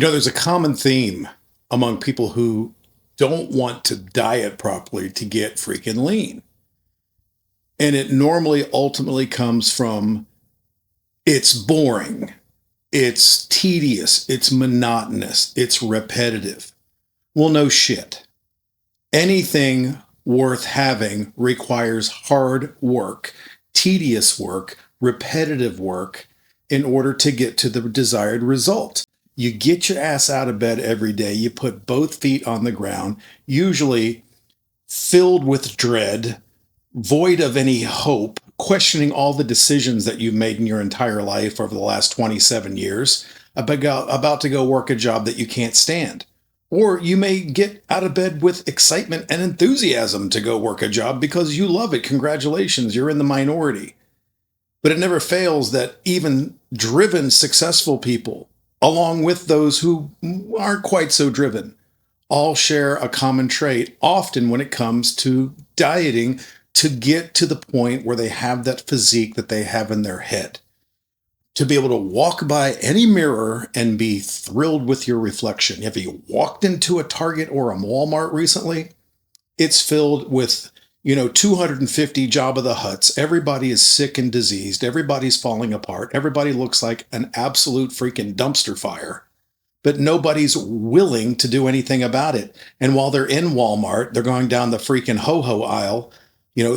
There's a common theme among people who don't want to diet properly to get freaking lean. And it normally ultimately comes from it's boring, it's tedious, it's monotonous, it's repetitive. Well, no shit. Anything worth having requires hard work, tedious work, repetitive work in order to get to the desired result. You get your ass out of bed every day. You put both feet on the ground, usually filled with dread, void of any hope, questioning all the decisions that you've made in your entire life over the last 27 years, about to go work a job that you can't stand. Or you may get out of bed with excitement and enthusiasm to go work a job because you love it. Congratulations, you're in the minority. But it never fails that even driven, successful people, along with those who aren't quite so driven, all share a common trait, often when it comes to dieting, to get to the point where they have that physique that they have in their head. To be able to walk by any mirror and be thrilled with your reflection. Have you walked into a Target or a Walmart recently? It's filled with 250 Jabba the Hutts. Everybody is sick and diseased. Everybody's falling apart. Everybody looks like an absolute freaking dumpster fire. But nobody's willing to do anything about it. And while they're in Walmart, they're going down the freaking ho-ho aisle,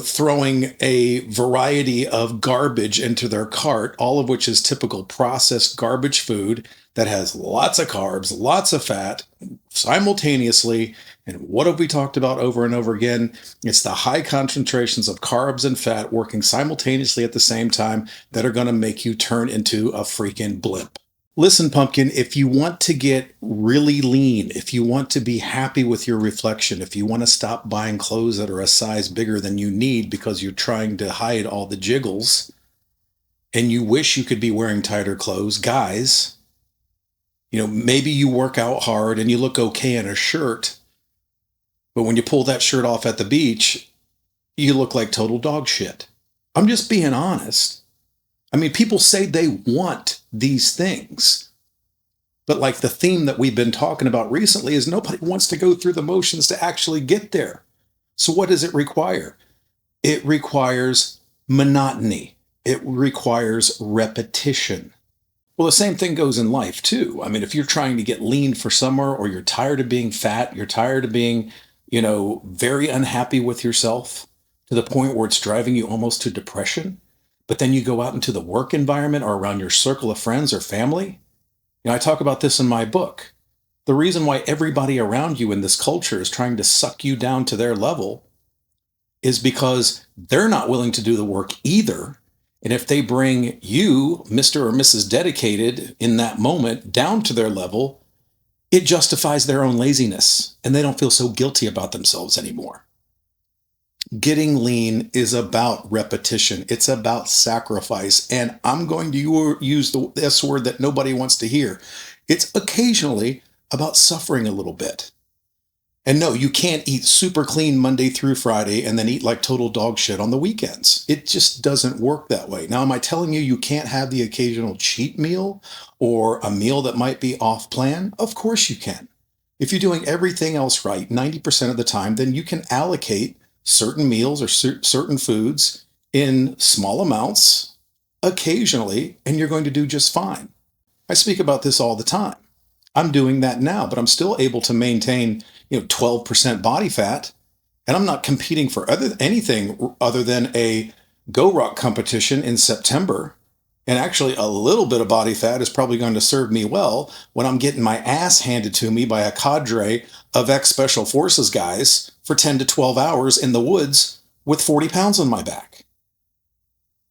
throwing a variety of garbage into their cart, all of which is typical processed garbage food that has lots of carbs, lots of fat simultaneously. And what have we talked about over and over again? It's the high concentrations of carbs and fat working simultaneously at the same time that are going to make you turn into a freaking blimp. Listen, pumpkin, if you want to get really lean, if you want to be happy with your reflection, if you want to stop buying clothes that are a size bigger than you need because you're trying to hide all the jiggles and you wish you could be wearing tighter clothes, guys, maybe you work out hard and you look okay in a shirt, but when you pull that shirt off at the beach, you look like total dog shit. I'm just being honest. I mean, people say they want these things, but like the theme that we've been talking about recently is nobody wants to go through the motions to actually get there. So what does it require? It requires monotony. It requires repetition. Well, the same thing goes in life too. I mean, if you're trying to get lean for summer, or you're tired of being fat, you're tired of being, very unhappy with yourself to the point where it's driving you almost to depression, but then you go out into the work environment or around your circle of friends or family. I talk about this in my book. The reason why everybody around you in this culture is trying to suck you down to their level is because they're not willing to do the work either. And if they bring you, Mr. or Mrs. Dedicated, in that moment down to their level, it justifies their own laziness, and they don't feel so guilty about themselves anymore. Getting lean is about repetition. It's about sacrifice. And I'm going to use the S word that nobody wants to hear. It's occasionally about suffering a little bit. And no, you can't eat super clean Monday through Friday and then eat like total dog shit on the weekends. It just doesn't work that way. Now, am I telling you can't have the occasional cheat meal or a meal that might be off plan? Of course you can. If you're doing everything else right 90% of the time, then you can allocate certain meals or certain foods in small amounts occasionally, and you're going to do just fine. I speak about this all the time. I'm doing that now, but I'm still able to maintain 12% body fat, and I'm not competing for anything other than a Go Rock competition in September. And actually, a little bit of body fat is probably going to serve me well when I'm getting my ass handed to me by a cadre of ex-Special Forces guys for 10 to 12 hours in the woods with 40 pounds on my back.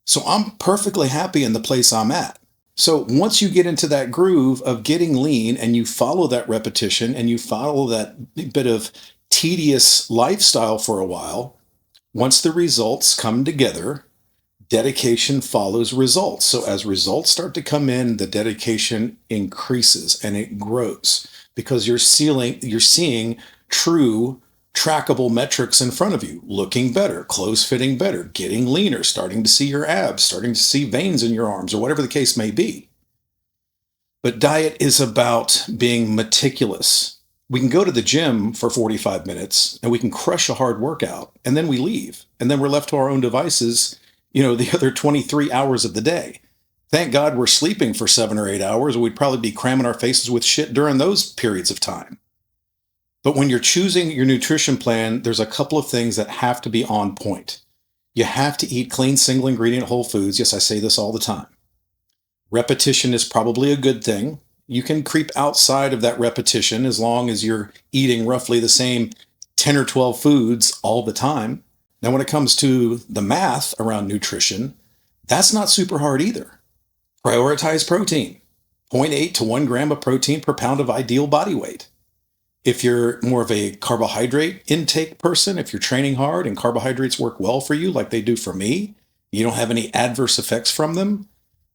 So I'm perfectly happy in the place I'm at. So once you get into that groove of getting lean and you follow that repetition and you follow that bit of tedious lifestyle for a while, once the results come together, dedication follows results. So as results start to come in, the dedication increases and it grows because you're seeing true trackable metrics in front of you, looking better, clothes fitting better, getting leaner, starting to see your abs, starting to see veins in your arms, or whatever the case may be. But diet is about being meticulous. We can go to the gym for 45 minutes and we can crush a hard workout and then we leave. And then we're left to our own devices, the other 23 hours of the day. Thank God we're sleeping for 7 or 8 hours, or we'd probably be cramming our faces with shit during those periods of time. But when you're choosing your nutrition plan, there's a couple of things that have to be on point. You have to eat clean, single ingredient whole foods. Yes, I say this all the time. Repetition is probably a good thing. You can creep outside of that repetition as long as you're eating roughly the same 10 or 12 foods all the time. Now, when it comes to the math around nutrition, that's not super hard either. Prioritize protein. 0.8 to 1 gram of protein per pound of ideal body weight. If you're more of a carbohydrate intake person, if you're training hard and carbohydrates work well for you like they do for me, you don't have any adverse effects from them,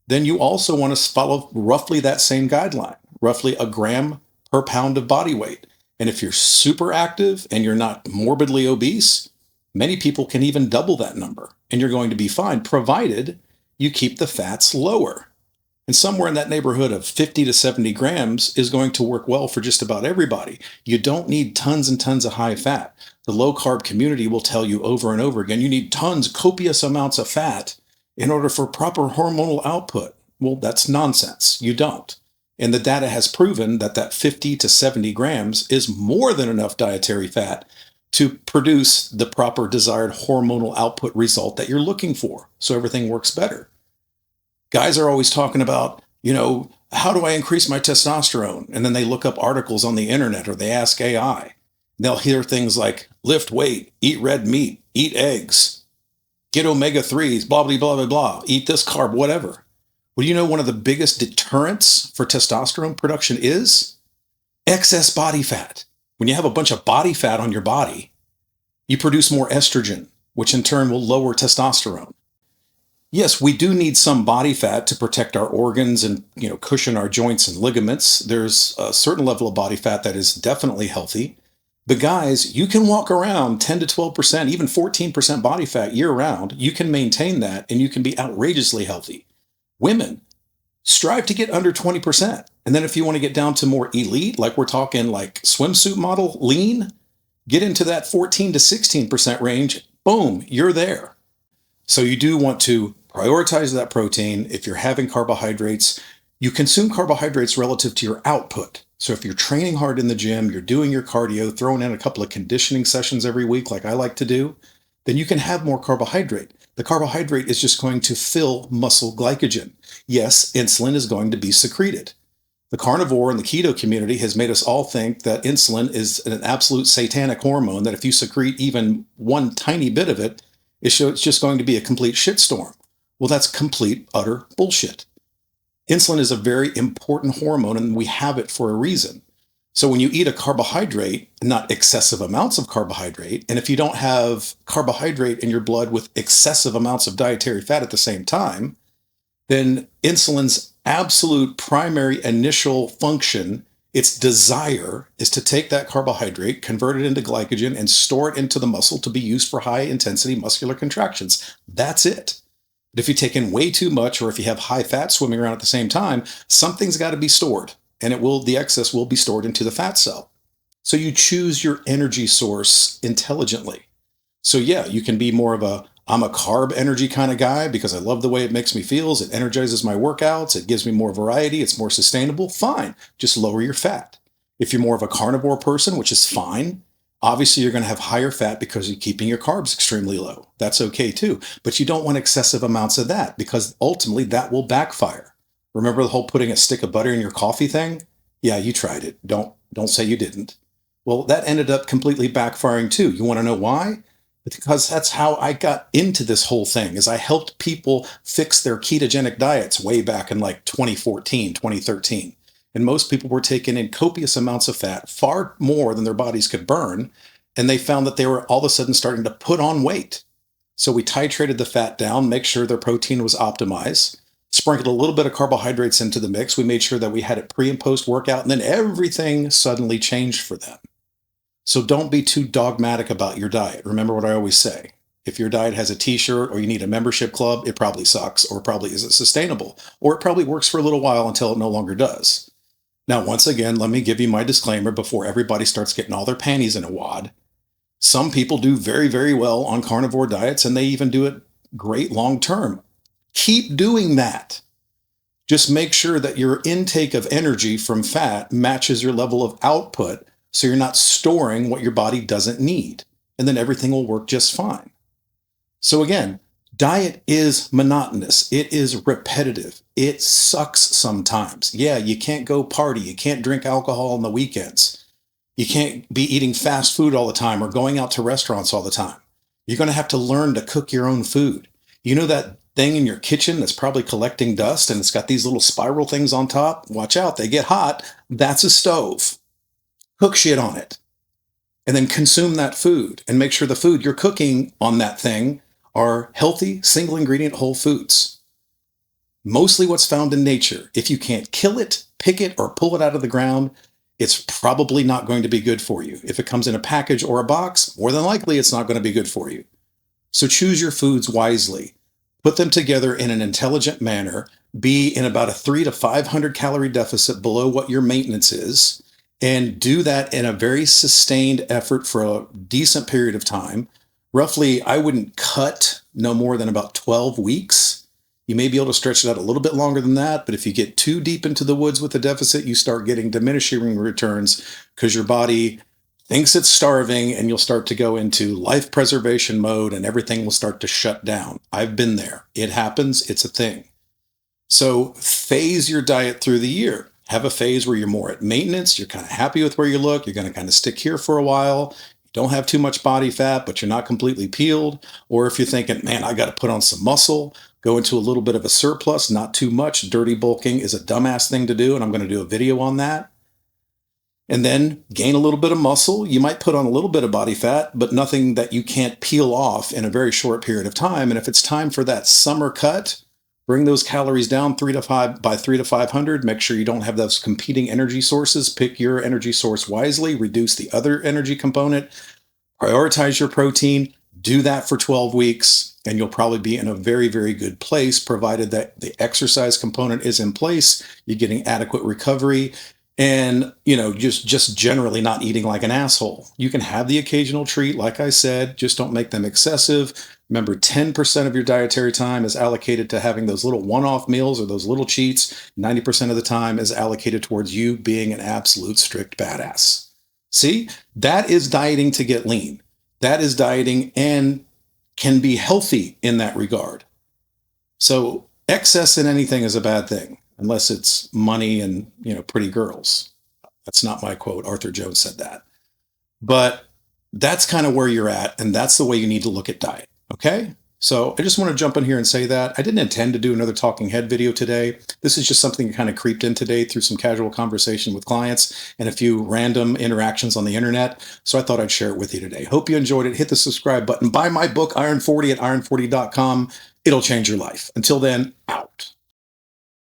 then you also want to follow roughly that same guideline, roughly a gram per pound of body weight. And if you're super active and you're not morbidly obese, many people can even double that number and you're going to be fine, provided you keep the fats lower. And somewhere in that neighborhood of 50 to 70 grams is going to work well for just about everybody. You don't need tons and tons of high fat. The low carb community will tell you over and over again, you need tons, copious amounts of fat in order for proper hormonal output. Well, that's nonsense. You don't. And the data has proven that 50 to 70 grams is more than enough dietary fat to produce the proper desired hormonal output result that you're looking for. So everything works better. Guys are always talking about, how do I increase my testosterone? And then they look up articles on the internet or they ask AI. They'll hear things like lift weight, eat red meat, eat eggs, get omega-3s, blah, blah, blah, blah, blah, eat this carb, whatever. Well, one of the biggest deterrents for testosterone production is excess body fat. When you have a bunch of body fat on your body, you produce more estrogen, which in turn will lower testosterone. Yes, we do need some body fat to protect our organs and, cushion our joints and ligaments. There's a certain level of body fat that is definitely healthy. But guys, you can walk around 10 to 12%, even 14% body fat year round. You can maintain that and you can be outrageously healthy. Women, strive to get under 20%. And then if you want to get down to more elite, like we're talking like swimsuit model, lean, get into that 14 to 16% range. Boom, you're there. So you do want to prioritize that protein. If you're having carbohydrates, you consume carbohydrates relative to your output. So if you're training hard in the gym, you're doing your cardio, throwing in a couple of conditioning sessions every week like I like to do, then you can have more carbohydrate. The carbohydrate is just going to fill muscle glycogen. Yes, insulin is going to be secreted. The carnivore and the keto community has made us all think that insulin is an absolute satanic hormone, that if you secrete even one tiny bit of it, it's just going to be a complete shitstorm. Well, that's complete, utter bullshit. Insulin is a very important hormone and we have it for a reason. So when you eat a carbohydrate, not excessive amounts of carbohydrate, and if you don't have carbohydrate in your blood with excessive amounts of dietary fat at the same time, then insulin's absolute primary initial function, its desire, is to take that carbohydrate, convert it into glycogen, and store it into the muscle to be used for high-intensity muscular contractions. That's it. But if you take in way too much, or if you have high fat swimming around at the same time, something's got to be stored, and the excess will be stored into the fat cell. So you choose your energy source intelligently. So yeah, you can be more of I'm a carb energy kind of guy because I love the way it makes me feel. It energizes my workouts. It gives me more variety. It's more sustainable. Fine. Just lower your fat. If you're more of a carnivore person, which is fine, obviously you're going to have higher fat because you're keeping your carbs extremely low. That's okay too. But you don't want excessive amounts of that because ultimately that will backfire. Remember the whole putting a stick of butter in your coffee thing? Yeah, you tried it. Don't say you didn't. Well, that ended up completely backfiring too. You want to know why? Because that's how I got into this whole thing, is I helped people fix their ketogenic diets way back in like 2014, 2013. And most people were taking in copious amounts of fat, far more than their bodies could burn. And they found that they were all of a sudden starting to put on weight. So we titrated the fat down, make sure their protein was optimized, sprinkled a little bit of carbohydrates into the mix. We made sure that we had it pre and post workout, and then everything suddenly changed for them. So don't be too dogmatic about your diet. Remember what I always say. If your diet has a t-shirt or you need a membership club, it probably sucks or probably isn't sustainable, or it probably works for a little while until it no longer does. Now, once again, let me give you my disclaimer before everybody starts getting all their panties in a wad. Some people do very, very well on carnivore diets, and they even do it great long term. Keep doing that. Just make sure that your intake of energy from fat matches your level of output so you're not storing what your body doesn't need, and then everything will work just fine. So again, diet is monotonous. It is repetitive. It sucks sometimes. Yeah, you can't go party. You can't drink alcohol on the weekends. You can't be eating fast food all the time or going out to restaurants all the time. You're going to have to learn to cook your own food. You know that thing in your kitchen that's probably collecting dust and it's got these little spiral things on top? Watch out, they get hot. That's a stove. Cook shit on it. And then consume that food and make sure the food you're cooking on that thing are healthy, single ingredient whole foods. Mostly what's found in nature. If you can't kill it, pick it, or pull it out of the ground, it's probably not going to be good for you. If it comes in a package or a box, more than likely it's not going to be good for you. So choose your foods wisely. Put them together in an intelligent manner. Be in about a 300 to 500 calorie deficit below what your maintenance is. And do that in a very sustained effort for a decent period of time. Roughly, I wouldn't cut no more than about 12 weeks. You may be able to stretch it out a little bit longer than that, but if you get too deep into the woods with the deficit, you start getting diminishing returns because your body thinks it's starving and you'll start to go into life preservation mode and everything will start to shut down. I've been there. It happens. It's a thing. So phase your diet through the year. Have a phase where you're more at maintenance. You're kind of happy with where you look. You're going to kind of stick here for a while. You don't have too much body fat, but you're not completely peeled. Or if you're thinking, man, I got to put on some muscle, go into a little bit of a surplus, not too much. Dirty bulking is a dumbass thing to do, and I'm going to do a video on that. And then gain a little bit of muscle. You might put on a little bit of body fat, but nothing that you can't peel off in a very short period of time. And if it's time for that summer cut, bring those calories down 3 to 500. Make sure you don't have those competing energy sources. Pick your energy source wisely. Reduce the other energy component. Prioritize your protein. Do that for 12 weeks, and you'll probably be in a very, very good place, provided that the exercise component is in place. You're getting adequate recovery. And, just generally not eating like an asshole. You can have the occasional treat, like I said, just don't make them excessive. Remember, 10% of your dietary time is allocated to having those little one-off meals or those little cheats. 90% of the time is allocated towards you being an absolute strict badass. See, that is dieting to get lean. That is dieting and can be healthy in that regard. So excess in anything is a bad thing. Unless it's money and, pretty girls. That's not my quote. Arthur Jones said that. But that's kind of where you're at, and that's the way you need to look at diet, okay? So I just want to jump in here and say that. I didn't intend to do another talking head video today. This is just something that kind of creeped in today through some casual conversation with clients and a few random interactions on the internet. So I thought I'd share it with you today. Hope you enjoyed it. Hit the subscribe button. Buy my book, Iron 40 at iron40.com. It'll change your life. Until then, out.